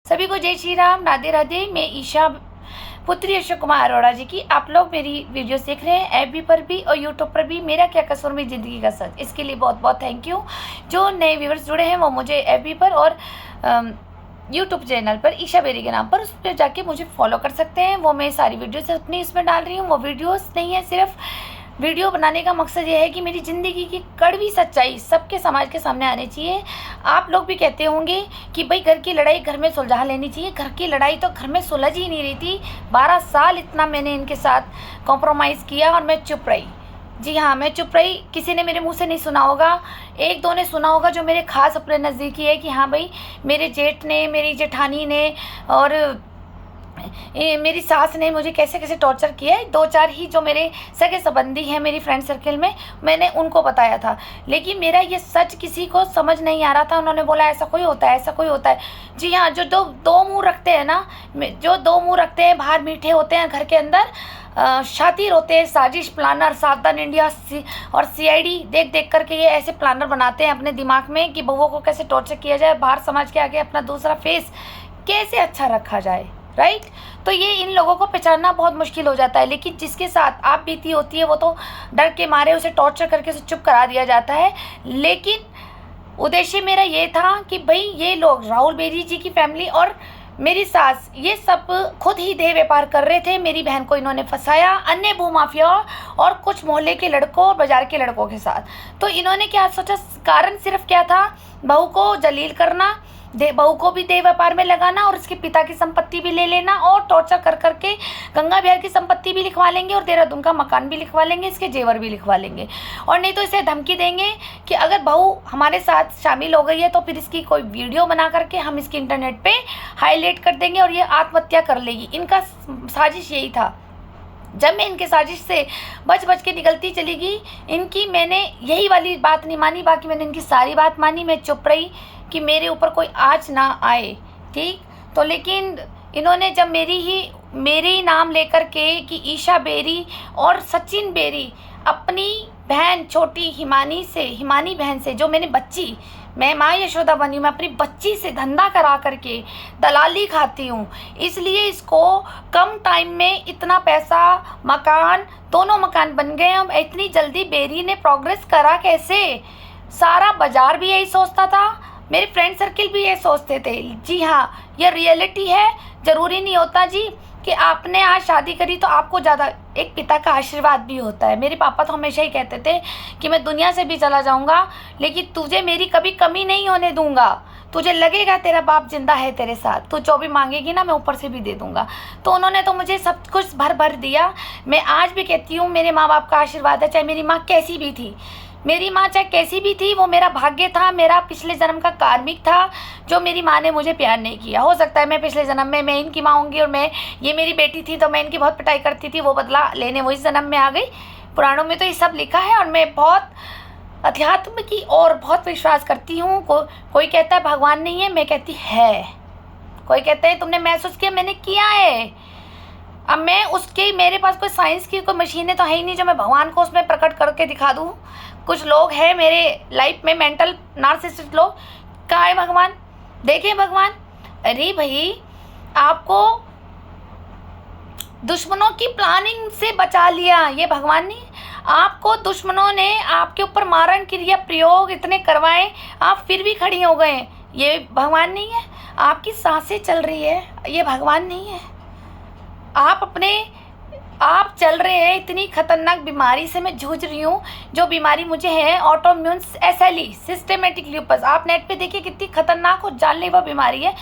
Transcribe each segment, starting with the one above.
सभी को जय श्री राम, राधे राधे। मैं ईशा, पुत्री अशोक कुमार अरोड़ा जी की। आप लोग मेरी वीडियोस देख रहे हैं एफबी पर भी और यूट्यूब पर भी। मेरा क्या कसूर में ज़िंदगी का सच, इसके लिए बहुत बहुत थैंक यू। जो नए व्यूवर्स जुड़े हैं वो मुझे एफबी पर और यूट्यूब चैनल पर ईशा बेरी के नाम पर उस पर जाके मुझे फॉलो कर सकते हैं। वो मैं सारी वीडियोस अपनी इसमें डाल रही हूँ। वो वीडियोस नहीं है, सिर्फ वीडियो बनाने का मकसद ये है कि मेरी ज़िंदगी की कड़वी सच्चाई सबके समाज के सामने आनी चाहिए। आप लोग भी कहते होंगे कि भाई घर की लड़ाई घर में सुलझा लेनी चाहिए। घर की लड़ाई तो घर में सुलझ ही नहीं रही थी। 12 साल इतना मैंने इनके साथ कॉम्प्रोमाइज़ किया और मैं चुप रही। जी हाँ, मैं चुप रही। किसी ने मेरे मुंह से नहीं सुना होगा, एक दो ने सुना होगा जो मेरे खास अपने नज़दीकी है कि हाँ भाई मेरे जेठ ने, मेरी जेठानी ने और मेरी सास ने मुझे कैसे कैसे टॉर्चर किया है। 2-4 ही जो मेरे सगे संबंधी हैं मेरी फ्रेंड सर्कल में, मैंने उनको बताया था। लेकिन मेरा ये सच किसी को समझ नहीं आ रहा था। उन्होंने बोला ऐसा कोई होता है, ऐसा कोई होता है। जी हाँ, जो दो मुंह रखते हैं ना, जो दो मुंह रखते हैं, बाहर मीठे होते हैं, घर के अंदर शातिर होते हैं। साजिश प्लानर, सावधान इंडिया और सीआईडी देख देख करके ये ऐसे प्लानर बनाते हैं अपने दिमाग में कि बहुओं को कैसे टॉर्चर किया जाए, बाहर समाज के आगे अपना दूसरा फेस कैसे अच्छा रखा जाए, राइट। तो ये इन लोगों को पहचानना बहुत मुश्किल हो जाता है। लेकिन जिसके साथ आप बीती होती है वो तो डर के मारे उसे टॉर्चर करके उसे चुप करा दिया जाता है। लेकिन उद्देश्य मेरा ये था कि भाई ये लोग, राहुल बेरी जी की फैमिली और मेरी सास, ये सब खुद ही देह व्यापार कर रहे थे। मेरी बहन को इन्होंने फंसाया अन्य भूमाफिया और कुछ मोहल्ले के लड़कों और बाजार के लड़कों के साथ। तो इन्होंने क्या सोचा, कारण सिर्फ क्या था, बहू को जलील करना, बहू को भी देह व्यापार में लगाना और उसके पिता की संपत्ति भी ले लेना और टॉर्चर कर करके गंगा बिहार की संपत्ति भी लिखवा लेंगे और देहरादून का मकान भी लिखवा लेंगे, इसके जेवर भी लिखवा लेंगे। और नहीं तो इसे धमकी देंगे कि अगर बहू हमारे साथ शामिल हो गई है तो फिर इसकी कोई वीडियो बना करके हम इसकी इंटरनेट पे हाईलाइट कर देंगे और ये आत्महत्या कर लेगी। इनका साजिश यही था। जब मैं इनके साजिश से बच बच के निकलती चली गई, इनकी मैंने यही वाली बात नहीं मानी, बाकी मैंने इनकी सारी बात मानी। मैं चुप रही कि मेरे ऊपर कोई आँच ना आए, ठीक। तो लेकिन इन्होंने जब मेरे ही नाम लेकर के कि ईशा बेरी और सचिन बेरी अपनी बहन छोटी हिमानी बहन से, जो मैंने बच्ची, मैं माँ यशोदा बनी हूँ, मैं अपनी बच्ची से धंधा करा करके दलाली खाती हूँ, इसलिए इसको कम टाइम में इतना पैसा, मकान, दोनों मकान बन गए। अब इतनी जल्दी बेरी ने प्रोग्रेस करा कैसे? सारा बाजार भी यही सोचता था, मेरे फ्रेंड सर्किल भी ये सोचते थे। जी हाँ, ये रियलिटी है। ज़रूरी नहीं होता जी कि आपने आज शादी करी तो आपको ज़्यादा, एक पिता का आशीर्वाद भी होता है। मेरे पापा तो हमेशा ही कहते थे कि मैं दुनिया से भी चला जाऊंगा लेकिन तुझे मेरी कभी कमी नहीं होने दूंगा। तुझे लगेगा तेरा बाप जिंदा है तेरे साथ, तू जो भी मांगेगी ना मैं ऊपर से भी दे दूंगा। तो उन्होंने तो मुझे सब कुछ भर भर दिया। मैं आज भी कहती हूँ मेरे माँ बाप का आशीर्वाद है, चाहे मेरी माँ कैसी भी थी। मेरी माँ चाहे कैसी भी थी, वो मेरा भाग्य था, मेरा पिछले जन्म का कार्मिक था जो मेरी माँ ने मुझे प्यार नहीं किया। हो सकता है मैं पिछले जन्म में मैं इनकी माँ होंगी और ये मेरी बेटी थी तो मैं इनकी बहुत पिटाई करती थी, वो बदला लेने वो इस जन्म में आ गई। पुराणों में तो ये सब लिखा है और मैं बहुत अध्यात्म की और बहुत विश्वास करती हूँ। कोई कहता है भगवान नहीं है, मैं कहती है। कोई कहता है तुमने महसूस किया, मैंने किया है। अब मैं उसके, मेरे पास कोई साइंस की कोई मशीनें तो है ही नहीं जो मैं भगवान को उसमें प्रकट करके दिखा दूँ। कुछ लोग हैं मेरे लाइफ में मेंटल नार्सिसिस्ट लोग, कहाँ है भगवान, देखें भगवान। अरे भाई, आपको दुश्मनों की प्लानिंग से बचा लिया, ये भगवान नहीं। आपको दुश्मनों ने आपके ऊपर मारण क्रिया प्रयोग इतने करवाए, आप फिर भी खड़ी हो गए, ये भगवान नहीं है। आपकी सांसें चल रही है, ये भगवान नहीं है। आप चल रहे हैं, इतनी खतरनाक बीमारी से मैं जूझ रही हूँ। जो बीमारी मुझे है ऑटोइम्यून SLE, सिस्टेमेटिक ल्यूपस। आप नेट पे देखिए कितनी खतरनाक और जानलेवा बीमारी है,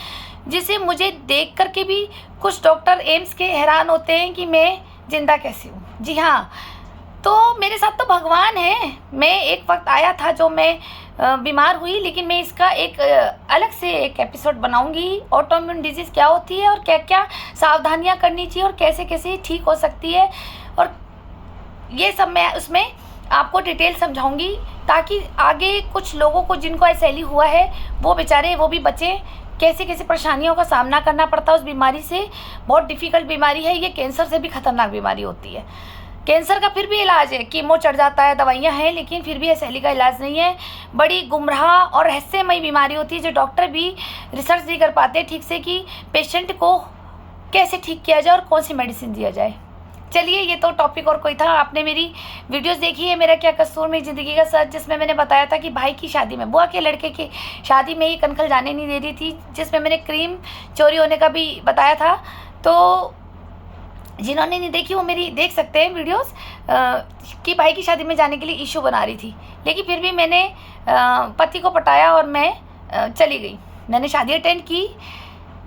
जिसे मुझे देख करके भी कुछ डॉक्टर एम्स के हैरान होते हैं कि मैं जिंदा कैसी हूँ। जी हाँ, तो मेरे साथ तो भगवान है। मैं एक वक्त आया था जो मैं बीमार हुई, लेकिन मैं इसका एक अलग से एक एपिसोड बनाऊंगी। ऑटोइम्यून डिजीज़ क्या होती है और क्या क्या सावधानियां करनी चाहिए और कैसे कैसे ठीक हो सकती है, और ये सब मैं उसमें आपको डिटेल समझाऊंगी ताकि आगे कुछ लोगों को जिनको SLE हुआ है वो बेचारे वो भी बचें। कैसे कैसे परेशानियों का सामना करना पड़ता है उस बीमारी से। बहुत डिफ़िकल्ट बीमारी है ये, कैंसर से भी खतरनाक बीमारी होती है। कैंसर का फिर भी इलाज है, कीमो चढ़ जाता है, दवाइयाँ हैं, लेकिन फिर भी SLE का इलाज नहीं है। बड़ी गुमराह और रहस्यमयी बीमारी होती है जो डॉक्टर भी रिसर्च नहीं कर पाते ठीक से कि पेशेंट को कैसे ठीक किया जाए और कौन सी मेडिसिन दिया जाए। चलिए, ये तो टॉपिक और कोई था। आपने मेरी वीडियोस देखी है, मेरा क्या कसूर मेरी ज़िंदगी का सच, जिसमें मैंने बताया था कि भाई की शादी में, बुआ के लड़के की शादी में ही कनखल जाने नहीं दे रही थी, जिसमें मैंने क्रीम चोरी होने का भी बताया था। तो जिन्होंने नहीं देखी वो मेरी देख सकते हैं वीडियोस, कि भाई की शादी में जाने के लिए इशू बना रही थी, लेकिन फिर भी मैंने पति को पटाया और मैं चली गई। मैंने शादी अटेंड की,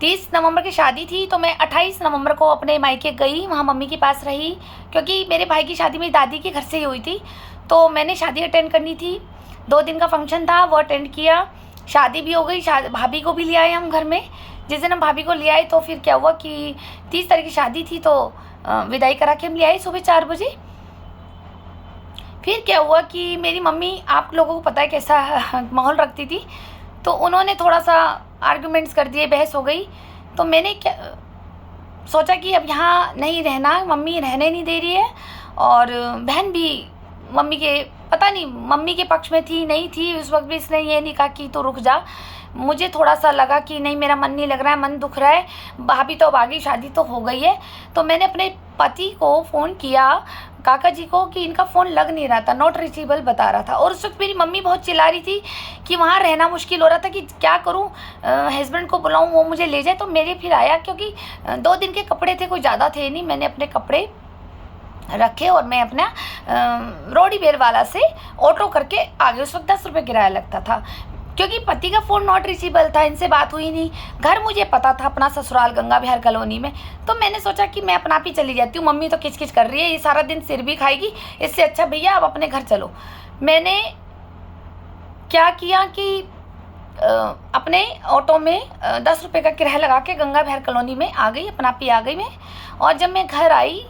30 नवंबर की शादी थी, तो मैं 28 नवंबर को अपने मायके गई, वहाँ मम्मी के पास रही, क्योंकि मेरे भाई की शादी मेरी दादी के घर से ही हुई थी। तो मैंने शादी अटेंड करनी थी, 2 दिन का फंक्शन था, वो अटेंड किया, शादी भी हो गई। भाभी को भी ले आए हम घर में। जिस दिन हम भाभी को ले आए तो फिर क्या हुआ कि 30 तारीख की शादी थी, तो विदाई करा के हम ले आए सुबह 4 बजे। फिर क्या हुआ कि मेरी मम्मी, आप लोगों को पता है कैसा माहौल रखती थी, तो उन्होंने थोड़ा सा आर्गुमेंट्स कर दिए, बहस हो गई। तो मैंने क्या सोचा कि अब यहाँ नहीं रहना, मम्मी रहने नहीं दे रही है, और बहन भी मम्मी के, पता नहीं मम्मी के पक्ष में थी नहीं थी उस वक्त भी। इसने ये नहीं कहा कि तू रुक जा। मुझे थोड़ा सा लगा कि नहीं, मेरा मन नहीं लग रहा है, मन दुख रहा है, भाभी तो अब आ गई, शादी तो हो गई है। तो मैंने अपने पति को फ़ोन किया, काका जी को, कि इनका फ़ोन लग नहीं रहा था, नॉट रीचेबल बता रहा था। और उस वक्त मेरी मम्मी बहुत चिल्ला रही थी कि वहाँ रहना मुश्किल हो रहा था, कि क्या करूँ, हस्बैंड को बुलाऊँ वो मुझे ले जाए। तो मेरे फिर आया, क्योंकि 2 दिन के कपड़े थे, कोई ज़्यादा थे नहीं, मैंने अपने कपड़े रखे और मैं अपना रोडी बेर वाला से ऑटो करके आ गई। उस वक्त 10 रुपये किराया लगता था, क्योंकि पति का फ़ोन नॉट रीचेबल था, इनसे बात हुई नहीं। घर मुझे पता था अपना, ससुराल गंगा विहार कॉलोनी में। तो मैंने सोचा कि मैं अपना आप ही चली जाती हूँ, मम्मी तो किच कर रही है, ये सारा दिन सिर भी खाएगी, इससे अच्छा भैया आप अपने घर चलो। मैंने क्या किया कि अपने ऑटो में 10 रुपये का किराया लगा के गंगा विहार कॉलोनी में आ गई, अपना आप ही आ गई मैं। और जब मैं घर आई,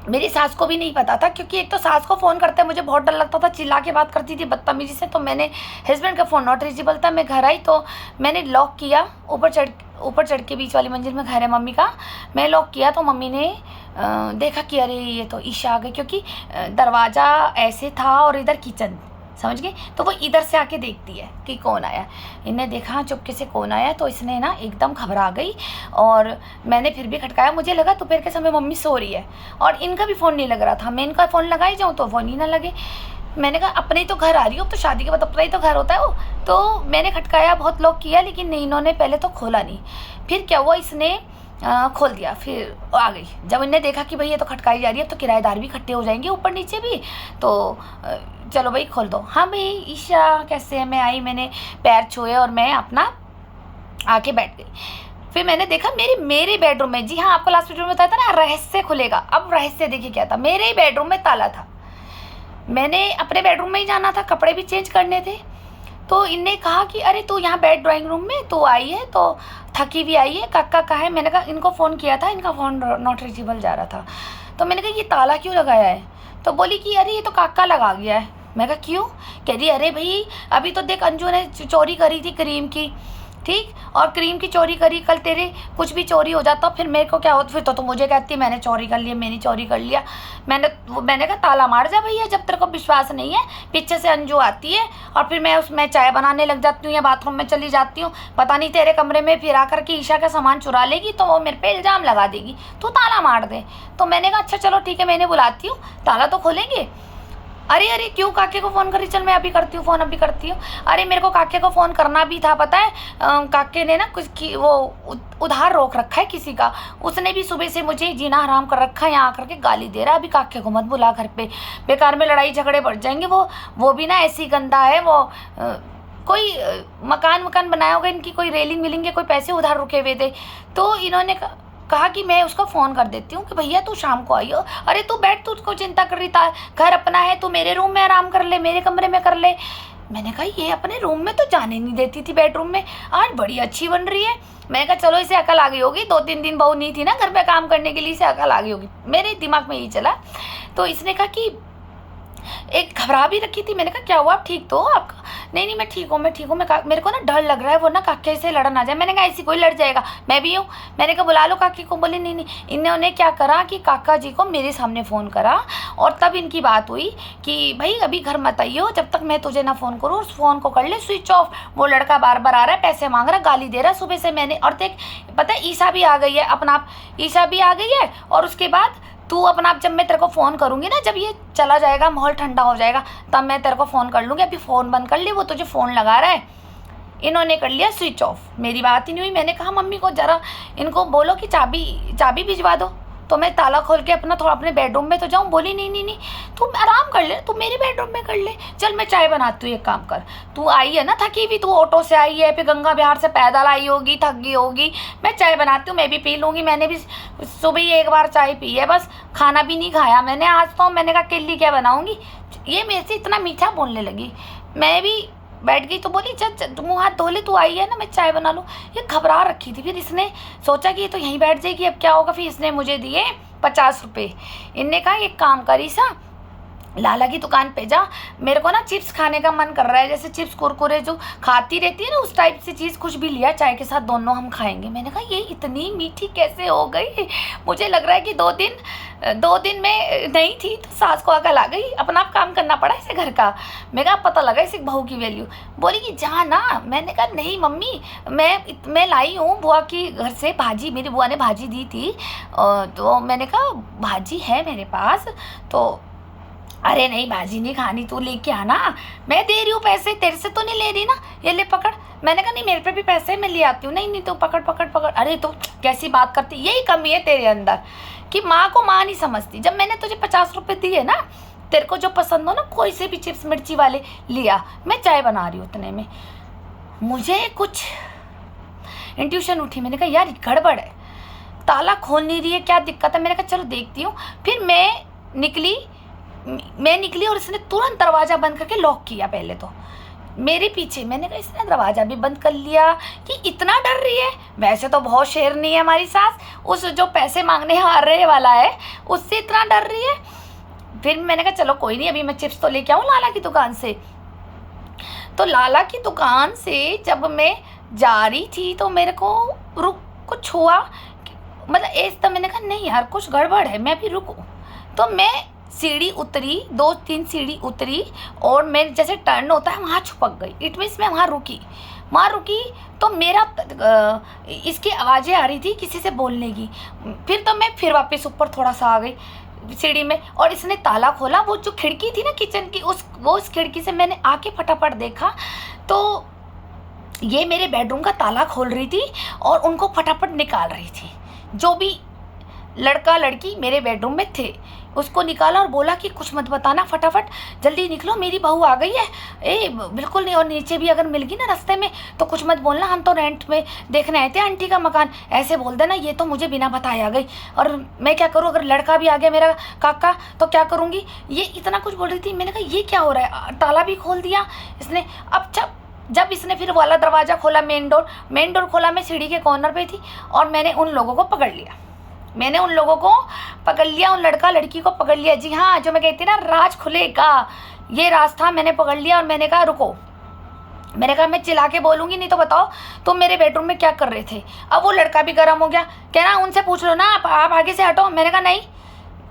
मेरी सास को भी नहीं पता था, क्योंकि एक तो सास को फ़ोन करते मुझे बहुत डर लगता था, चिल्ला के बात करती थी बदतमीजी से। तो मैंने, हस्बैंड का फ़ोन नॉट रीचेबल था, मैं घर आई तो मैंने लॉक किया, ऊपर चढ़ के बीच वाली मंजिल में घर है मम्मी का, मैं लॉक किया। तो मम्मी ने देखा कि अरे ये तो ईशा आ गई, क्योंकि दरवाज़ा ऐसे था और इधर किचन, समझ गए, तो वो इधर से आके देखती है कि कौन आया। इन्हें देखा चुपके से कौन आया, तो इसने ना एकदम घबरा गई, और मैंने फिर भी खटकाया। मुझे लगा दोपहर के समय मम्मी सो रही है, और इनका भी फ़ोन नहीं लग रहा था। मैं इनका फ़ोन लगाई जाऊँ तो फ़ोन ही ना लगे। मैंने कहा अपने ही तो घर आ रही हो, तो शादी के बाद अपना ही तो घर होता है वो। तो मैंने खटकाया, बहुत लॉक किया, लेकिन नहीं, इन्होंने पहले तो खोला नहीं। फिर क्या हुआ, इसने खोल दिया, फिर आ गई। जब इन्हें देखा कि भाई ये तो खटकाई जा रही है, तो किराएदार भी इकट्ठे हो जाएंगे ऊपर नीचे भी, तो चलो भाई खोल दो। हाँ भाई ईशा कैसे है? मैं आई, मैंने पैर छुए और मैं अपना आके बैठ गई। फिर मैंने देखा मेरे बेडरूम में, जी हाँ, आपको लास्ट वीडियो में बताया था ना रहस्य खुलेगा। अब रहस्य देखिए क्या था, मेरे ही बेडरूम में ताला था। मैंने अपने बेडरूम में ही जाना था, कपड़े भी चेंज करने थे। तो इनने कहा कि अरे तू यहाँ बैठ ड्राइंग रूम में, तो आई है, तो थकी भी आई है, काका का है। मैंने कहा इनको फ़ोन किया था, इनका फ़ोन नॉट रीचेबल जा रहा था। तो मैंने कहा ये ताला क्यों लगाया है? तो बोली कि अरे ये तो काका लगा गया है। मैं कहा क्यों? कह रही अरे भाई अभी तो देख अंजू ने चोरी करी थी क्रीम की, ठीक, और क्रीम की चोरी करी, कल तेरे कुछ भी चोरी हो जाता फिर मेरे को क्या होता? फिर तो मुझे कहती मैंने चोरी कर लिया, मैंने चोरी कर लिया। मैंने कहा ताला मार जा भैया, जब तेरे को विश्वास नहीं है। पीछे से अंजू आती है और फिर मैं उसमें चाय बनाने लग जाती हूँ या बाथरूम में चली जाती हूँ, पता नहीं तेरे कमरे में फिर आकर के ईशा का सामान चुरा लेगी, तो वो मेरे पे इल्ज़ाम लगा देगी, तू ताला मार दे। तो मैंने कहा अच्छा चलो ठीक है, मैंने बुलाती हूँ, ताला तो खोलेंगे। अरे अरे क्यों, काके को फ़ोन करी, चल मैं अभी करती हूँ फ़ोन, अभी करती हूँ। अरे मेरे को काके को फ़ोन करना भी था, पता है काके ने ना कुछ की वो उधार रोक रखा है किसी का, उसने भी सुबह से मुझे जीना हराम कर रखा है, यहाँ आकर के गाली दे रहा है। अभी काके को मत बुला घर पे, बेकार में लड़ाई झगड़े बढ़ जाएंगे। वो भी ना ऐसी गंदा है, वो कोई मकान बनाया होगा, इनकी कोई रेलिंग मिलेंगे, कोई पैसे उधार रुके हुए थे। तो इन्होंने कहा कि मैं उसको फ़ोन कर देती हूँ कि भैया तू शाम को आइयो। अरे तू बैठ, तू उसको चिंता कर रही था, घर अपना है, तू मेरे रूम में आराम कर ले, मेरे कमरे में कर ले। मैंने कहा ये अपने रूम में तो जाने नहीं देती थी, बेडरूम में, आज बड़ी अच्छी बन रही है। मैंने कहा चलो इसे अकल आ गई होगी, 2-3 दिन बहू नहीं थी ना घर पे काम करने के लिए, इसे अकल आ गई होगी, मेरे दिमाग में यही चला। तो इसने कहा कि एक घबरा भी रखी थी। मैंने कहा क्या हुआ, आप ठीक तो हो? आपका नहीं नहीं मैं ठीक हूँ, मैं ठीक हूँ। मेरे को ना डर लग रहा है वो ना काके से लड़ ना जाए। मैंने कहा ऐसी कोई लड़ जाएगा, मैं भी हूँ। मैंने कहा बुला लो काकी को। बोली नहीं नहीं। इन्होंने क्या करा कि काका जी को मेरे सामने फ़ोन करा और तब इनकी बात हुई कि भाई अभी घर मत आइयो जब तक मैं तुझे ना फ़ोन करूँ, उस फ़ोन को कर ले स्विच ऑफ। वो लड़का बार बार आ रहा है, पैसे मांग रहा है, गाली दे रहा है सुबह से। मैंने और देख पता है ईशा भी आ गई है अपना आप, ईशा भी आ गई है। और उसके बाद तू अपना आप, जब मैं तेरे को फ़ोन करूँगी ना, जब ये चला जाएगा माहौल ठंडा हो जाएगा, तब मैं तेरे को फ़ोन कर लूँगी। अभी फ़ोन बंद कर ली, वो तुझे फ़ोन लगा रहा है। इन्होंने कर लिया स्विच ऑफ, मेरी बात ही नहीं हुई। मैंने कहा मम्मी को ज़रा इनको बोलो कि चाबी भिजवा दो तो मैं ताला खोल के अपना थोड़ा अपने बेडरूम में तो जाऊँ। बोली नहीं नहीं नहीं तू आराम कर ले, तू मेरे बेडरूम में कर ले। चल मैं चाय बनाती हूँ, एक काम कर, तू आई है ना थकी हुई, तू ऑटो से आई है, फिर गंगा बिहार से पैदल आई होगी, थक गई होगी। मैं चाय बनाती हूँ, मैं भी पी लूँगी। मैंने भी सुबह ही एक बार चाय पी है, बस खाना भी नहीं खाया मैंने आज तो। मैंने कहा के लिए क्या बनाऊँगी। ये मेरे से इतना मीठा बोलने लगी, मैं भी बैठ गई। तो बोली चल मुँह हाथ धो ले, तू आई है ना, मैं चाय बना लूँ। ये घबरा रखी थी। फिर इसने सोचा कि ये तो यहीं बैठ जाएगी, अब क्या होगा। फिर इसने मुझे दिए 50 रुपये। इनने कहा एक काम करी सा, लाला की दुकान पे जा, मेरे को ना चिप्स खाने का मन कर रहा है, जैसे चिप्स कुरकुरे जो खाती रहती है ना उस टाइप से चीज़ कुछ भी लिया, चाय के साथ दोनों हम खाएंगे। मैंने कहा ये इतनी मीठी कैसे हो गई। मुझे लग रहा है कि दो दिन में नहीं थी तो सास को अकल आ गई, अपना आप काम करना पड़ा इसे घर का। मैं कहा पता लगा इसे बहू की वैल्यू। बोली कि जा ना। मैंने कहा नहीं मम्मी, मैं लाई हूँ बुआ की घर से भाजी, मेरी बुआ ने भाजी दी थी। तो मैंने कहा भाजी है मेरे पास। तो अरे नहीं भाजी नहीं खानी, तू लेके आना, मैं दे रही हूँ पैसे, तेरे से तो नहीं ले रही ना, ये ले पकड़। मैंने कहा नहीं मेरे पे भी पैसे मैं ले आती हूँ। नहीं नहीं तो पकड़ पकड़ पकड़। अरे तो कैसी बात करती, यही कमी है तेरे अंदर कि माँ को माँ नहीं समझती। जब मैंने तुझे 50 रुपये दिए ना, तेरे को जो पसंद हो ना कोई से भी चिप्स मिर्ची वाले लिया, मैं चाय बना रही हूँ उतने में मुझे कुछ इंट्यूशन उठी। मैंने कहा यार गड़बड़ है, ताला खोल नहीं रही है, क्या दिक्कत है। मैंने कहा चलो देखती हूँ। फिर मैं निकली और इसने तुरंत दरवाज़ा बंद करके लॉक किया पहले तो मेरे पीछे। मैंने कहा इसने दरवाज़ा भी बंद कर लिया कि इतना डर रही है। वैसे तो बहुत शेरनी है हमारी सास, उस जो पैसे मांगने आ रहे वाला है उससे इतना डर रही है। फिर मैंने कहा चलो कोई नहीं, अभी मैं चिप्स तो लेके आऊँ लाला की दुकान से। तो लाला की दुकान से जब मैं जा रही थी तो मेरे को कुछ हुआ, मतलब ऐसा तो मैंने कहा नहीं यार कुछ गड़बड़ है, मैं भी रुकूँ। तो मैं सीढ़ी उतरी, 2-3 सीढ़ी उतरी और मैं जैसे टर्न होता है वहाँ छुपक गई। इट मीन्स मैं वहाँ रुकी तो मेरा इसकी आवाज़ें आ रही थी किसी से बोलने की। फिर तो मैं फिर वापस ऊपर थोड़ा सा आ गई सीढ़ी में और इसने ताला खोला। वो जो खिड़की थी ना किचन की, उस खिड़की से मैंने आके फटाफट देखा तो ये मेरे बेडरूम का ताला खोल रही थी और उनको फटाफट निकाल रही थी। जो भी लड़का लड़की मेरे बेडरूम में थे उसको निकाला और बोला कि कुछ मत बताना, फटाफट जल्दी निकलो, मेरी बहू आ गई है। बिल्कुल नहीं। और नीचे भी अगर मिल गई ना रास्ते में तो कुछ मत बोलना, हम तो रेंट में देखने आए थे आंटी का मकान, ऐसे बोल देना ये तो मुझे बिना बताए आ गई। और मैं क्या करूँ, अगर लड़का भी आ गया मेरा काका तो क्या करूँगी। ये इतना कुछ बोल रही थी। मैंने कहा ये क्या हो रहा है, ताला भी खोल दिया इसने। अब जब इसने फिर वाला दरवाज़ा खोला, मेन डोर खोला, मैं सीढ़ी के कॉर्नर पे थी और मैंने उन लोगों को पकड़ लिया, उन लड़का लड़की को पकड़ लिया। जी हाँ, जो मैं कहती ना राज खुलेगा, ये राज था। मैंने पकड़ लिया और मैंने कहा रुको। मैंने कहा मैं चिल्ला के बोलूँगी नहीं तो बताओ तुम मेरे बेडरूम में क्या कर रहे थे। अब वो लड़का भी गर्म हो गया, कह रहा उनसे पूछ लो ना, आप आगे से हटो। मैंने कहा नहीं।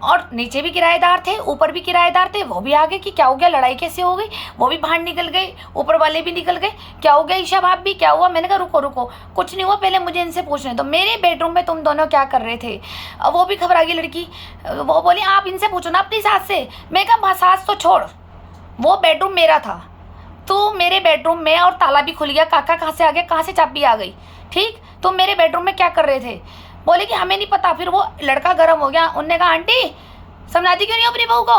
और नीचे भी किराएदार थे, ऊपर भी किराएदार थे, वो भी आ गए कि क्या हो गया, लड़ाई कैसे हो गई। वो भी बाहर निकल गए, ऊपर वाले भी निकल गए, क्या हो गया ईशा भाभी क्या हुआ। मैंने कहा रुको कुछ नहीं हुआ, पहले मुझे इनसे पूछने दो, मेरे बेडरूम में तुम दोनों क्या कर रहे थे। अब वो भी घबरा गई लड़की, वो बोली आप इनसे पूछो ना अपनी सास से। मैं कहा सास तो छोड़, वो बेडरूम मेरा था, तो मेरे बेडरूम में और ताला भी खुल गया, काका कहाँ से आ गया, कहाँ से चाबी आ गई, ठीक। तुम मेरे बेडरूम में क्या कर रहे थे। बोले कि हमें नहीं पता। फिर वो लड़का गर्म हो गया, उनने कहा आंटी समझाती क्यों नहीं अपनी बहू को,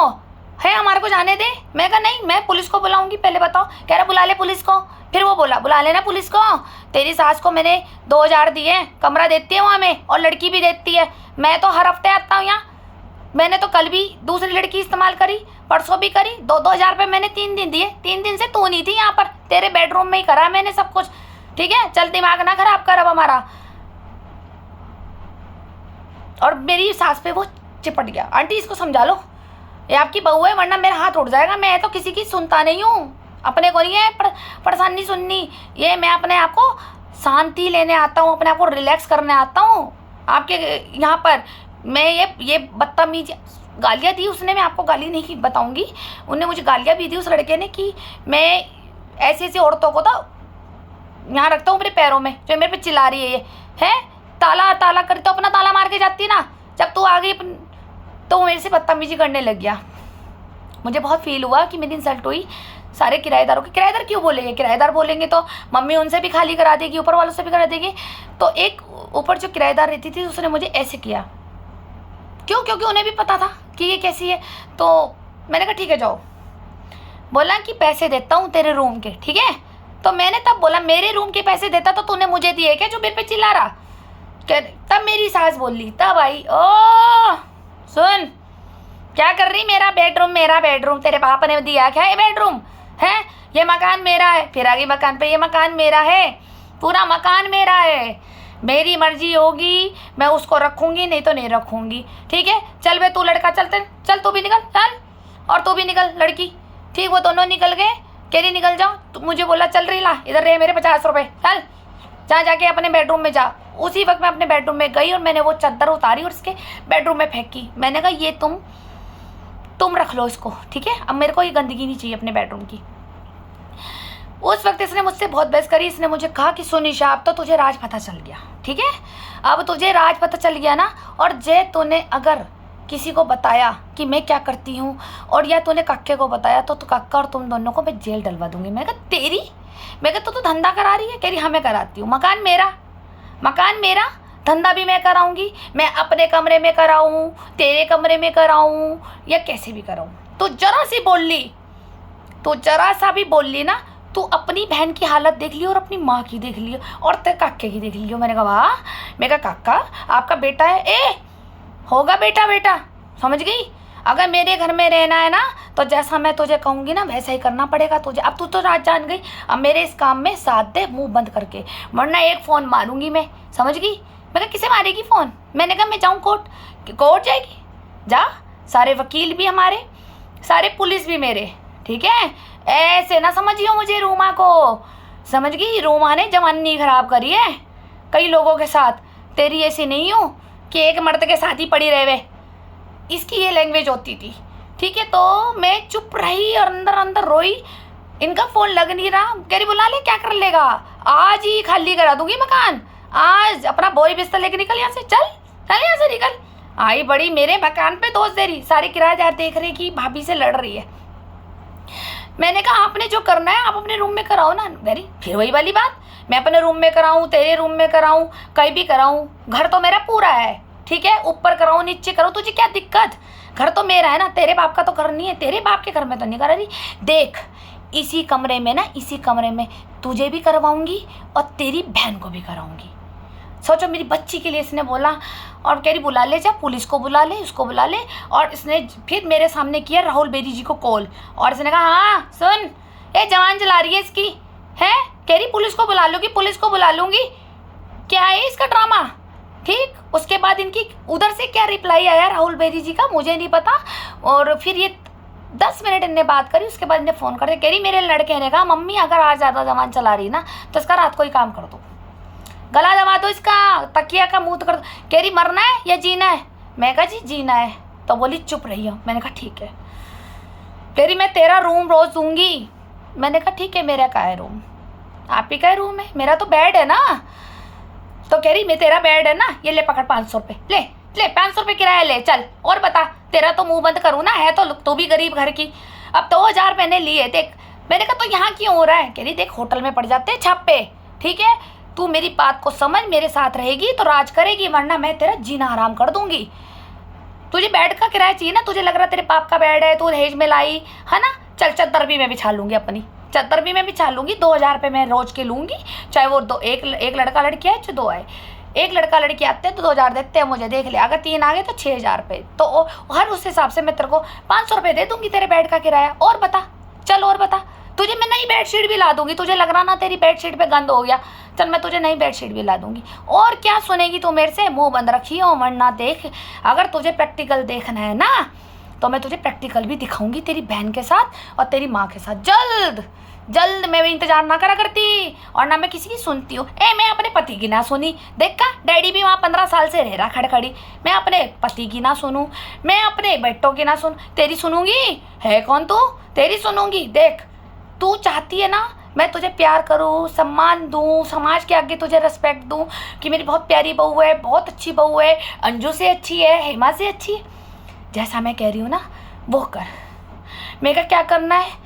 है हमारे को जाने दे। मैं कहा नहीं, मैं पुलिस को बुलाऊंगी, पहले बताओ। कह रहा बुला ले पुलिस को। फिर वो बोला बुला लेना पुलिस को, तेरी सास को मैंने 2000 दिए, कमरा देती है वहाँ में और लड़की भी देती है। मैं तो हर हफ्ते आता हूँ यहाँ, मैंने तो कल भी दूसरी लड़की इस्तेमाल करी, परसों भी करी। 2-2000 रुपये मैंने 3 दिन दिए। 3 दिन से तू नहीं थी यहाँ पर, तेरे बेडरूम में ही करा मैंने सब कुछ, ठीक है। चल दिमाग ना खराब कर अब हमारा। और मेरी सास पे वो चिपट गया, आंटी इसको समझा लो। ये आपकी बहू है, वरना मेरा हाथ उठ जाएगा। मैं तो किसी की सुनता नहीं हूँ, अपने को नहीं है परेशानी सुननी। ये मैं अपने आप को शांति लेने आता हूँ, अपने आप को रिलैक्स करने आता हूँ। आपके यहाँ पर मैं ये बदतमीज गालियाँ दी उसने, मैं आपको गाली नहीं बताऊँगी, उन्हें मुझे गालियाँ भी दी उस लड़के ने कि मैं ऐसी ऐसी औरतों को तो यहाँ रखता हूँ अपने पैरों में, जो मेरे पे चिल्ला रही है ये है। ताला ताला कर तो अपना ताला मार के जाती ना, जब तू आ गई तो मेरे से बदतमीजी करने लग गया। मुझे बहुत फील हुआ कि मेरी इंसल्ट हुई सारे किराएदारों की। किराएदार क्यों बोलेंगे? किराएदार बोलेंगे तो मम्मी उनसे भी खाली करा देगी, ऊपर वालों से भी करा देगी। तो एक ऊपर जो किराएदार रहती थी उसने मुझे ऐसे किया, क्यों? क्योंकि उन्हें भी पता था कि ये कैसी है। तो मैंने कहा ठीक है जाओ। बोला कि पैसे देता हूँ तेरे रूम के, ठीक है। तो मैंने तब बोला मेरे रूम के पैसे देता तो तूने मुझे दिए क्या जो मेरे पे चिल्ला रहा? तब मेरी सास बोली, तब आई, ओ सुन क्या कर रही, मेरा बेडरूम तेरे पापा ने दिया क्या? ये बेडरूम है, ये मकान मेरा है। फिर आगे मकान पे, ये मकान मेरा है, पूरा मकान मेरा है, मेरी मर्जी होगी मैं उसको रखूंगी, नहीं तो नहीं रखूंगी, ठीक है। चल बे तू लड़का, चल तू भी निकल, चल और तू भी निकल लड़की, ठीक। वो दोनों निकल गए, कह रही निकल जाओ। तो मुझे बोला चल रही ला, इधर रहे मेरे 50 रुपये, चल जा जाके अपने बेडरूम में जा। उसी वक्त मैं अपने बेडरूम में गई और मैंने वो चादर उतारी और उसके बेडरूम में फेंकी। मैंने कहा ये तुम रख लो इसको, ठीक है, अब मेरे को ये गंदगी नहीं चाहिए अपने बेडरूम की। उस वक्त इसने मुझसे बहुत बहस करी। इसने मुझे कहा कि सुन ईशा, अब तो तुझे राज पता चल गया, ठीक है, अब तुझे राज पता चल गया ना, और जे तूने अगर किसी को बताया कि मैं क्या करती हूँ और या तूने कक्के को बताया तो कक्का और तुम दोनों को मैं जेल डलवा दूंगी। मैं कहा तो धंधा करा रही है? कह रही हाँ मैं कराती हूँ, मकान मेरा, धंधा भी मैं कराऊंगी, मैं अपने कमरे में कराऊं, तेरे कमरे में कराऊं, या कैसे भी कराऊं। तो जरा सा भी बोल ली ना, तू अपनी बहन की हालत देख लियो और अपनी माँ की देख लियो और तेरे काके की देख लियो। मैंने कहा वाह, मैं कहा काका आपका बेटा है, होगा बेटा, समझ गई। अगर मेरे घर में रहना है ना तो जैसा मैं तुझे कहूँगी ना वैसा ही करना पड़ेगा तुझे। अब तू तो राज जान गई, अब मेरे इस काम में साथ दे मुंह बंद करके, वरना एक फ़ोन मारूंगी मैं, समझ गई। मैं कहा किसे मारेगी फ़ोन? मैंने कहा मैं जाऊँ कोर्ट जाएगी, जा, सारे वकील भी हमारे, सारे पुलिस भी मेरे, ठीक है। ऐसे ना समझियो मुझे रूमा को, समझ गई। रूमा ने जवानी खराब करी है कई लोगों के साथ, तेरी ऐसी नहीं हूँ कि एक मर्द के साथ ही पड़ी रहे। इसकी ये लैंग्वेज होती थी, ठीक है। तो मैं चुप रही और अंदर रोई। इनका फ़ोन लग नहीं रहा, कह रही बुला ले, क्या कर लेगा, आज ही खाली करा दूंगी मकान, आज अपना बोरी बिस्तर लेके निकल यहाँ से, चल यहाँ से निकल। आई बड़ी मेरे मकान पे दोस्त दे रही, सारे किराएदार देख रहे कि भाभी से लड़ रही है। मैंने कहा आपने जो करना है आप अपने रूम में कराओ ना। वेरी फिर वही वाली बात, मैं अपने रूम में कराऊँ, तेरे रूम में कराऊँ, कहीं भी कराऊँ, घर तो मेरा पूरा है, ठीक है, ऊपर कराऊँ नीचे कराऊँ, तुझे क्या दिक्कत, घर तो मेरा है ना, तेरे बाप का तो घर नहीं है, तेरे बाप के घर में तो नहीं करा रही। देख इसी कमरे में तुझे भी करवाऊंगी और तेरी बहन को भी कराऊंगी। सोचो मेरी बच्ची के लिए इसने बोला, और कह रही बुला ले, जा पुलिस को बुला ले, उसको बुला ले। और इसने फिर मेरे सामने किया राहुल बेरी जी को कॉल, और इसने कहा हाँ सुन, ये जवान चला रही है इसकी, है, कह रही पुलिस को बुला लूँगी, पुलिस को बुला लूँगी। क्या है इसका ड्रामा, ठीक। उसके बाद इनकी उधर से क्या रिप्लाई आया राहुल बेरी जी का मुझे नहीं पता। और फिर ये 10 मिनट इनने बात करी, उसके बाद इन्हें फ़ोन कर दिया। कह रही मेरे लड़के ने कहा मम्मी अगर आज ज़्यादा जवान चला रही ना तो इसका रात को ही काम कर दो, गला दबा दो इसका, तकिया का मुंह कर दो। कह रही मरना है या जीना है? मैं कहा जी जीना है। तो बोली चुप रही हो। मैंने कहा ठीक है। कह रही मैं तेरा रूम रोज़ दूंगी। मैंने कहा ठीक है, मेरा का है रूम, आप ही का रूम है, मेरा तो बेड है ना। तो कह रही मैं तेरा बेड है ना, ये ले पकड़ 500 रुपये, ले 500 रुपये किराया ले, चल और बता, तेरा तो मुंह बंद करूँ ना, है तो भी गरीब घर की, अब 2000 मैंने लिए, देख। मैंने कहा तो यहाँ क्यों हो रहा है? कह रही देख होटल में पड़ जाते हैं छापे, ठीक है, तू मेरी बात को समझ, मेरे साथ रहेगी तो राज करेगी, वरना मैं तेरा जीना हराम कर दूंगी। तुझे बेड का किराया चाहिए ना, तुझे लग रहा तेरे पाप का बेड है, तू दहेज में लाई है ना, चल चद्दर भी मैं बिछा लूँगी, अपनी चद्दर भी मैं बिछा लूँगी, 2000 रुपये मैं रोज के लूँगी, चाहे वो एक लड़का लड़की आए चाहे 2 आए। एक लड़का लड़की आते हैं तो 2000 देते हैं मुझे, देख ले, अगर 3 आ गए तो 6000 रुपये, तो हर उस हिसाब से मैं तेरे को 500 रुपये दे दूँगी तेरे बेड का किराया। और बता, चल और बता, तुझे मैं नई बेडशीट भी ला दूँगी, तुझे लग रहा ना तेरी बेडशीट पे गंद हो गया, चल मैं तुझे नई बेडशीट भी ला दूँगी। और क्या सुनेगी तू मेरे से? मुँह बंद रखी हो, वरना देख, अगर तुझे प्रैक्टिकल देखना है ना तो मैं तुझे प्रैक्टिकल भी दिखाऊंगी तेरी बहन के साथ और तेरी माँ के साथ। जल्द जल्द। मैं भी इंतजार ना करा करती और ना मैं किसी की सुनती हूँ। मैं अपने पति की ना सुनी, देख का डैडी भी वहाँ 15 साल से रह रहा खड़खड़ी। मैं अपने पति की ना सुनूँ, मैं अपने बेटों की ना सुन, तेरी सुनूंगी? है कौन तू? तेरी सुनूंगी? देख, तू चाहती है ना मैं तुझे प्यार करूँ, सम्मान दूँ, समाज के आगे तुझे रिस्पेक्ट दूँ कि मेरी बहुत प्यारी बहू है, बहुत अच्छी बहू है, अंजू से अच्छी है, हेमा से अच्छी है। जैसा मैं कह रही हूँ ना वो कर। मेरे का क्या करना है?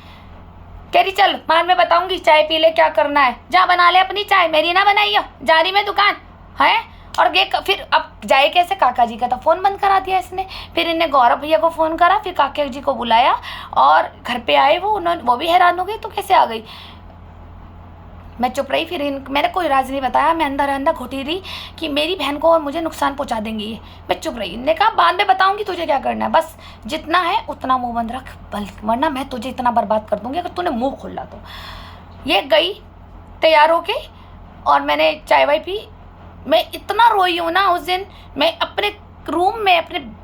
कह रही चल मान मैं बताऊंगी, चाय पी ले, क्या करना है जा बना ले अपनी चाय, मेरी ना बनाइयो, जा रही मैं दुकान है। और ये फिर अब जाए कैसे? काका जी का तो फ़ोन बंद करा दिया इसने। फिर इन्हें गौरव भैया को फ़ोन करा, फिर काका जी को बुलाया और घर पे आए वो भी हैरान हो गई, तो कैसे आ गई? मैं चुप रही। फिर मैंने कोई राज नहीं बताया, मैं अंदर अंदर घुटी रही कि मेरी बहन को और मुझे नुकसान पहुंचा देंगी ये। मैं चुप रही। इन्होंने कहा बाद में बताऊंगी तुझे क्या करना है, बस जितना है उतना मुंह बंद रख, वरना मैं तुझे इतना बर्बाद कर दूंगी अगर तूने मुंह खोला तो। ये गई तैयार होके और मैंने चाय वाय पी। मैं इतना रोई हूँ ना उस दिन, मैं अपने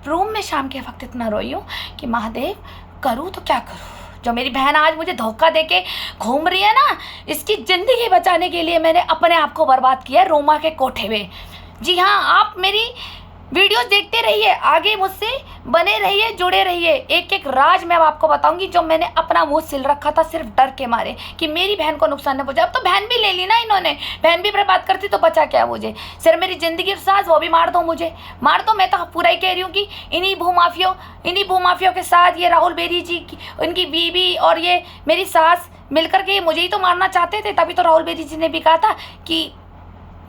रूम में शाम के वक्त इतना रोई हूँ कि महादेव करूँ तो क्या करूँ। जो मेरी बहन आज मुझे धोखा देके घूम रही है ना, इसकी ज़िंदगी बचाने के लिए मैंने अपने आप को बर्बाद किया रोमा के कोठे में। जी हाँ, आप मेरी वीडियोस देखते रहिए, आगे मुझसे बने रहिए, जुड़े रहिए। एक एक राज मैं अब आपको बताऊंगी जो मैंने अपना मुंह सिल रखा था सिर्फ डर के मारे कि मेरी बहन को नुकसान न पहुंचे। अब तो बहन भी ले ली ना इन्होंने, बहन भी बर्बाद करती तो बचा क्या मुझे? सिर्फ मेरी ज़िंदगी की सास, वो भी मार दो मुझे, मार दो। मैं तो पूरा ही कह रही हूँ कि इन्हीं भूमाफियों के साथ ये राहुल बेरी जी की, उनकी बीवी और ये मेरी सास मिलकर के मुझे ही तो मारना चाहते थे। तभी तो राहुल बेरी जी ने भी कहा था कि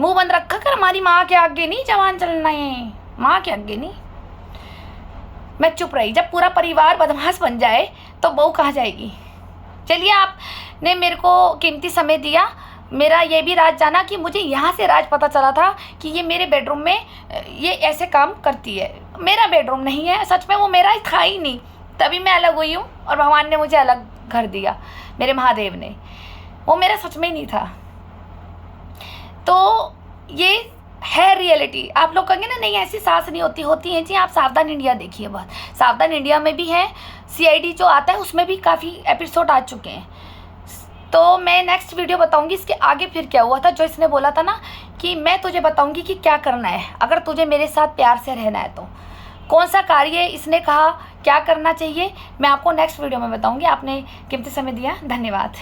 मुँह बंद रखा कर, हमारी माँ के आगे नहीं जवान चलना है, माँ के आगे नहीं। मैं चुप रही। जब पूरा परिवार बदमाश बन जाए तो बहू कहाँ जाएगी? चलिए, आपने मेरे को कीमती समय दिया। मेरा ये भी राज जाना कि मुझे यहाँ से राज पता चला था कि ये मेरे बेडरूम में ये ऐसे काम करती है। मेरा बेडरूम नहीं है, सच में वो मेरा था ही नहीं। तभी मैं अलग हुई हूँ और भगवान ने मुझे अलग घर दिया, मेरे महादेव ने। वो मेरा सच में नहीं था। तो ये है रियलिटी। आप लोग कहेंगे ना नहीं ऐसी सास नहीं होती, होती है जी। आप सावधान इंडिया देखिए, बहुत सावधान इंडिया में भी है, CID जो आता है उसमें भी काफ़ी एपिसोड आ चुके हैं। तो मैं नेक्स्ट वीडियो बताऊंगी इसके आगे फिर क्या हुआ था। जो इसने बोला था ना कि मैं तुझे बताऊंगी कि क्या करना है अगर तुझे मेरे साथ प्यार से रहना है, तो कौन सा कार्य इसने कहा क्या करना चाहिए, मैं आपको नेक्स्ट वीडियो में बताऊंगी। आपने कीमती समय दिया, धन्यवाद।